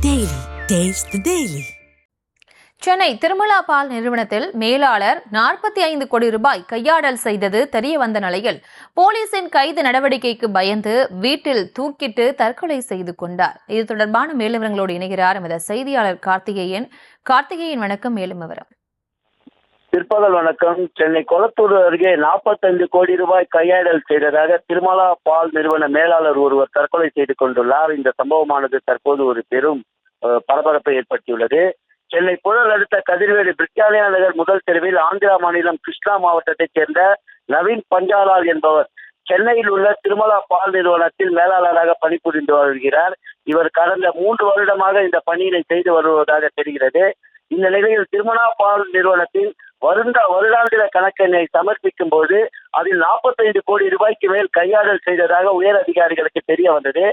Daily. Taste the Daily. Chennai Tirumala பால் நிறுவனத்தில் மேலாளர் 45 கோடி ரூபாய் கையாடல் செய்தது தெரிய வந்த நிலையில் போலீசின் கைது நடவடிக்கைக்கு பயந்து வீட்டில் தூக்கிட்டு தற்கொலை செய்து கொண்டார். இது தொடர்பான மேலும் விவரங்களோடு இணைகிறார் எமது செய்தியாளர் கார்த்திகேயன். வணக்கம். மேலும் விவரம். பிற்பகல் வணக்கம். சென்னை கொளத்தூர் அருகே 45 கோடி ரூபாய் கையாடல் செய்ததாக திருமலா பால் நிறுவன மேலாளர் ஒருவர் தற்கொலை செய்து கொண்டுள்ளார். இந்த சம்பவமானது தற்போது ஒரு பெரும் பரபரப்பை ஏற்படுத்தியுள்ளது. சென்னை புழல் அடுத்த கதிர்வேலி பிரிட்டானியா நகர் முதல் தெருவில் ஆந்திரா மாநிலம் கிருஷ்ணா மாவட்டத்தைச் சேர்ந்த நவீன் பஞ்சாலால் என்பவர் சென்னையில் உள்ள திருமலா பால் நிறுவனத்தில் மேலாளராக பணிபுரிந்து வருகிறார். இவர் கடந்த 3 வருடமாக இந்த பணியினை செய்து வருவதாக தெரிகிறது. இந்த நிலையில் திருமலா பால் நிறுவனத்தின் வருடாந்திர கணக்கெண்ணை சமர்ப்பிக்கும் போது அதில் 45 கோடி ரூபாய்க்கு மேல் கையாடல் செய்ததாக உயர் அதிகாரிகளுக்கு தெரிய வந்தது.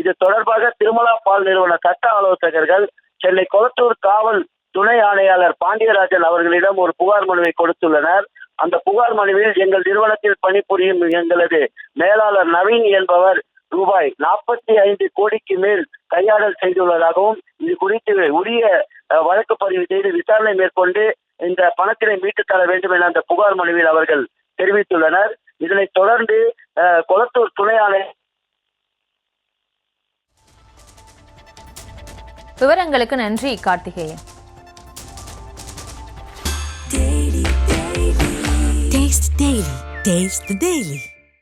இது தொடர்பாக திருமலா பால் நிறுவன சட்ட ஆலோசகர்கள் சென்னை கொளத்தூர் காவல் துணை ஆணையாளர் பாண்டியராஜன் அவர்களிடம் ஒரு புகார் மனுவை கொடுத்துள்ளனர். அந்த புகார் மனுவில் எங்கள் நிறுவனத்தில் பணிபுரியும் எங்களது மேலாளர் நவீன் என்பவர் ரூபாய் 45 கோடிக்கு மேல் கையாடல் செய்துள்ளதாகவும் இது குறித்து உரிய வழக்கு பதிவு செய்து விசாரணை மேற்கொண்டு இந்த பணத்தினை மீட்டுத் தர வேண்டும் என அந்த புகார் மனுவில் அவர்கள் தெரிவித்துள்ளனர். இதனைத் தொடர்ந்து கொளத்தூர் துணை ஆணையர் விவரங்களுக்கு நன்றி கார்த்திகேயன். Taste the Daily.